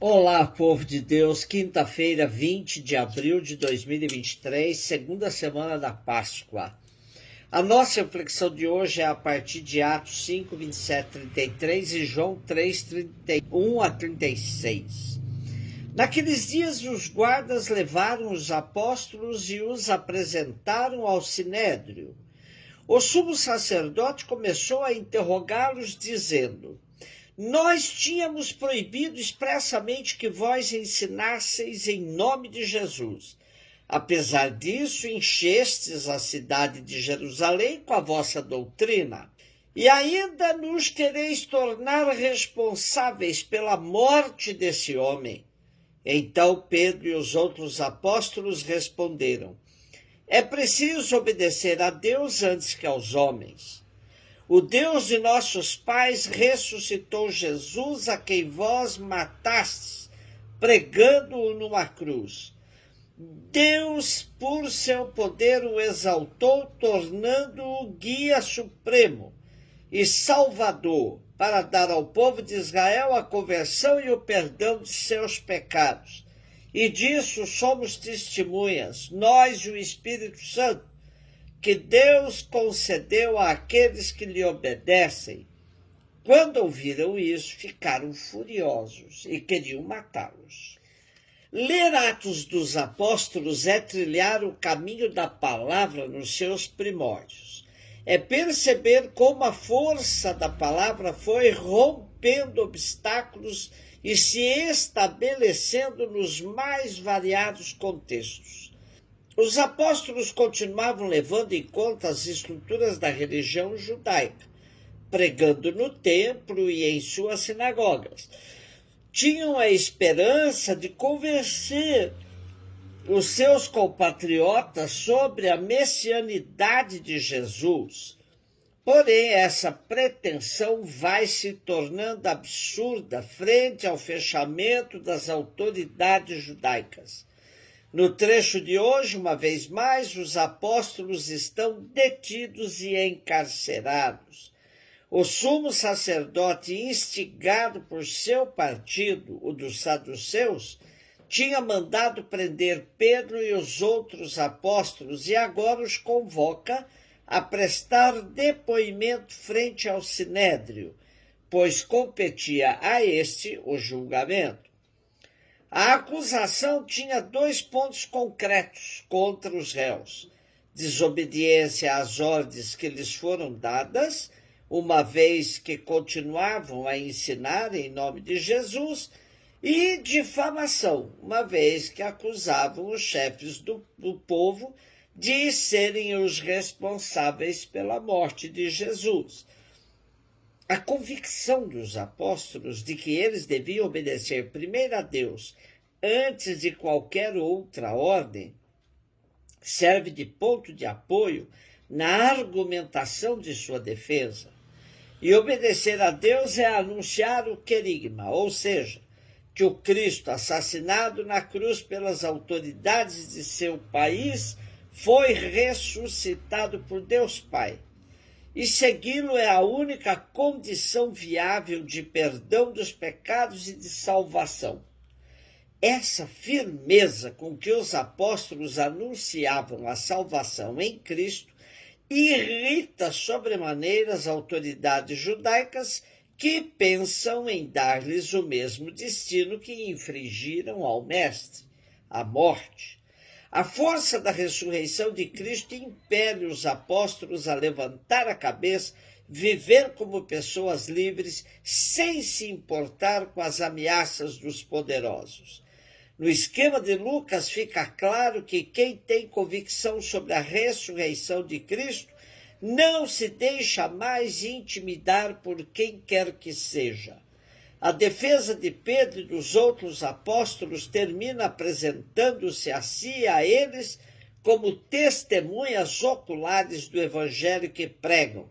Olá, povo de Deus, quinta-feira, 20 de abril de 2023, segunda semana da Páscoa. A nossa reflexão de hoje é a partir de Atos 5, 27, 33 e João 3, 31 a 36. Naqueles dias, os guardas levaram os apóstolos e os apresentaram ao Sinédrio. O sumo sacerdote começou a interrogá-los, dizendo: nós tínhamos proibido expressamente que vós ensinasseis em nome de Jesus. Apesar disso, enchestes a cidade de Jerusalém com a vossa doutrina. E ainda nos quereis tornar responsáveis pela morte desse homem. Então Pedro e os outros apóstolos responderam: é preciso obedecer a Deus antes que aos homens. O Deus de nossos pais ressuscitou Jesus, a quem vós matastes, pregando-o numa cruz. Deus, por seu poder, o exaltou, tornando-o guia supremo e salvador, para dar ao povo de Israel a conversão e o perdão de seus pecados. E disso somos testemunhas, nós e o Espírito Santo, que Deus concedeu àqueles que lhe obedecem. Quando ouviram isso, ficaram furiosos e queriam matá-los. Ler Atos dos Apóstolos é trilhar o caminho da palavra nos seus primórdios. É perceber como a força da palavra foi rompendo obstáculos e se estabelecendo nos mais variados contextos. Os apóstolos continuavam levando em conta as estruturas da religião judaica, pregando no templo e em suas sinagogas. Tinham a esperança de convencer os seus compatriotas sobre a messianidade de Jesus. Porém, essa pretensão vai se tornando absurda frente ao fechamento das autoridades judaicas. No trecho de hoje, uma vez mais, os apóstolos estão detidos e encarcerados. O sumo sacerdote, instigado por seu partido, o dos saduceus, tinha mandado prender Pedro e os outros apóstolos e agora os convoca a prestar depoimento frente ao Sinédrio, pois competia a este o julgamento. A acusação tinha 2 pontos concretos contra os réus: desobediência às ordens que lhes foram dadas, uma vez que continuavam a ensinar em nome de Jesus, e difamação, uma vez que acusavam os chefes do povo de serem os responsáveis pela morte de Jesus. A convicção dos apóstolos de que eles deviam obedecer primeiro a Deus antes de qualquer outra ordem serve de ponto de apoio na argumentação de sua defesa. E obedecer a Deus é anunciar o querigma, ou seja, que o Cristo, assassinado na cruz pelas autoridades de seu país, foi ressuscitado por Deus Pai. E segui-lo é a única condição viável de perdão dos pecados e de salvação. Essa firmeza com que os apóstolos anunciavam a salvação em Cristo irrita sobremaneira as autoridades judaicas que pensam em dar-lhes o mesmo destino que infligiram ao Mestre, a morte. A força da ressurreição de Cristo impele os apóstolos a levantar a cabeça, viver como pessoas livres, sem se importar com as ameaças dos poderosos. No esquema de Lucas fica claro que quem tem convicção sobre a ressurreição de Cristo não se deixa mais intimidar por quem quer que seja. A defesa de Pedro e dos outros apóstolos termina apresentando-se a si e a eles como testemunhas oculares do evangelho que pregam,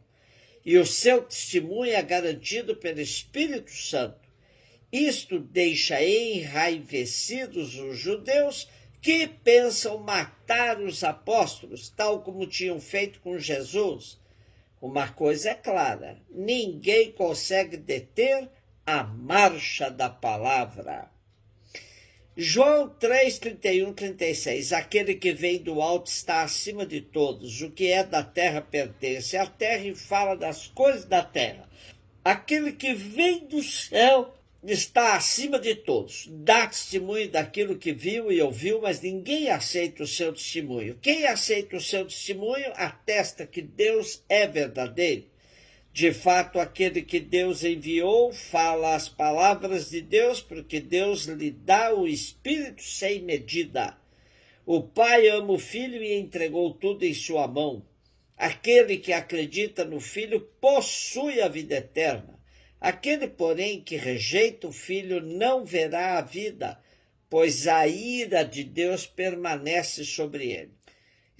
e o seu testemunho é garantido pelo Espírito Santo. Isto deixa enraivecidos os judeus que pensam matar os apóstolos, tal como tinham feito com Jesus. Uma coisa é clara: ninguém consegue deter a marcha da palavra. João 3, 31, 36. Aquele que vem do alto está acima de todos. O que é da terra pertence à terra e fala das coisas da terra. Aquele que vem do céu está acima de todos. Dá testemunho daquilo que viu e ouviu, mas ninguém aceita o seu testemunho. Quem aceita o seu testemunho atesta que Deus é verdadeiro. De fato, aquele que Deus enviou fala as palavras de Deus, porque Deus lhe dá o Espírito sem medida. O Pai ama o Filho e entregou tudo em sua mão. Aquele que acredita no Filho possui a vida eterna. Aquele, porém, que rejeita o Filho não verá a vida, pois a ira de Deus permanece sobre ele.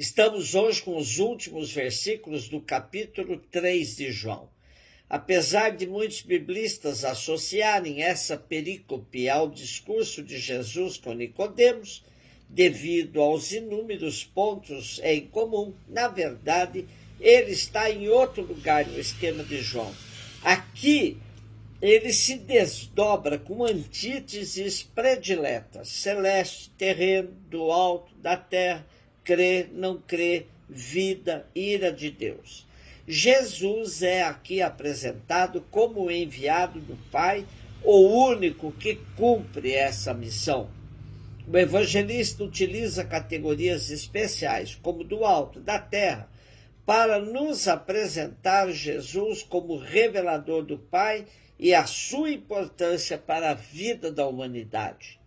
Estamos hoje com os últimos versículos do capítulo 3 de João. Apesar de muitos biblistas associarem essa perícope ao discurso de Jesus com Nicodemos, devido aos inúmeros pontos em comum, na verdade, ele está em outro lugar no esquema de João. Aqui, ele se desdobra com antíteses prediletas: celeste, terreno, do alto, da terra, crer, não crer, vida, ira de Deus. Jesus é aqui apresentado como o enviado do Pai, o único que cumpre essa missão. O evangelista utiliza categorias especiais, como do alto, da terra, para nos apresentar Jesus como revelador do Pai e a sua importância para a vida da humanidade.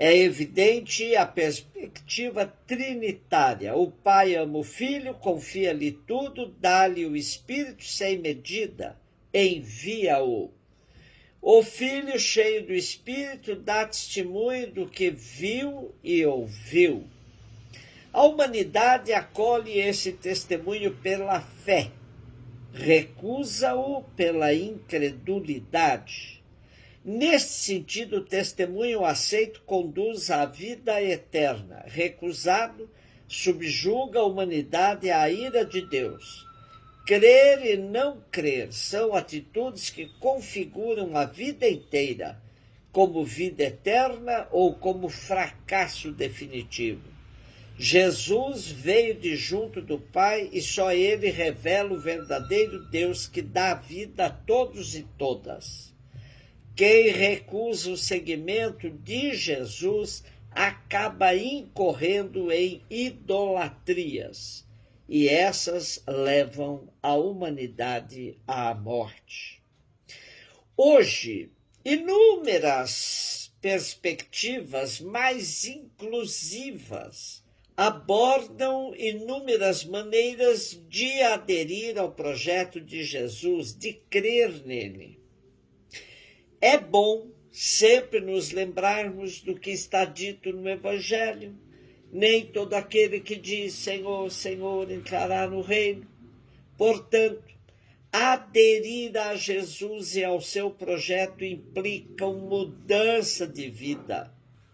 É evidente a perspectiva trinitária. O Pai ama o Filho, confia-lhe tudo, dá-lhe o Espírito sem medida, envia-o. O Filho, cheio do Espírito, dá testemunho do que viu e ouviu. A humanidade acolhe esse testemunho pela fé, recusa-o pela incredulidade. Neste sentido, o testemunho aceito conduz à vida eterna. Recusado, subjuga a humanidade à ira de Deus. Crer e não crer são atitudes que configuram a vida inteira, como vida eterna ou como fracasso definitivo. Jesus veio de junto do Pai e só ele revela o verdadeiro Deus que dá vida a todos e todas. Quem recusa o seguimento de Jesus acaba incorrendo em idolatrias, e essas levam a humanidade à morte. Hoje, inúmeras perspectivas mais inclusivas abordam inúmeras maneiras de aderir ao projeto de Jesus, de crer nele. É bom sempre nos lembrarmos do que está dito no Evangelho. Nem todo aquele que diz Senhor, Senhor entrará no reino. Portanto, aderir a Jesus e ao seu projeto implica mudança de vida,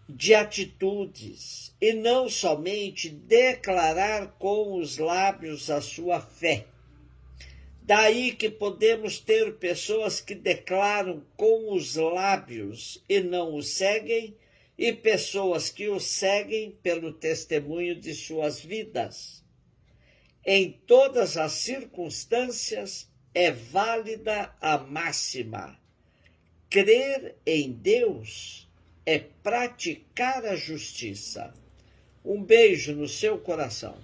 de atitudes, e não somente declarar com os lábios a sua fé. Daí que podemos ter pessoas que declaram com os lábios e não o seguem, e pessoas que o seguem pelo testemunho de suas vidas. Em todas as circunstâncias é válida a máxima: crer em Deus é praticar a justiça. Um beijo no seu coração.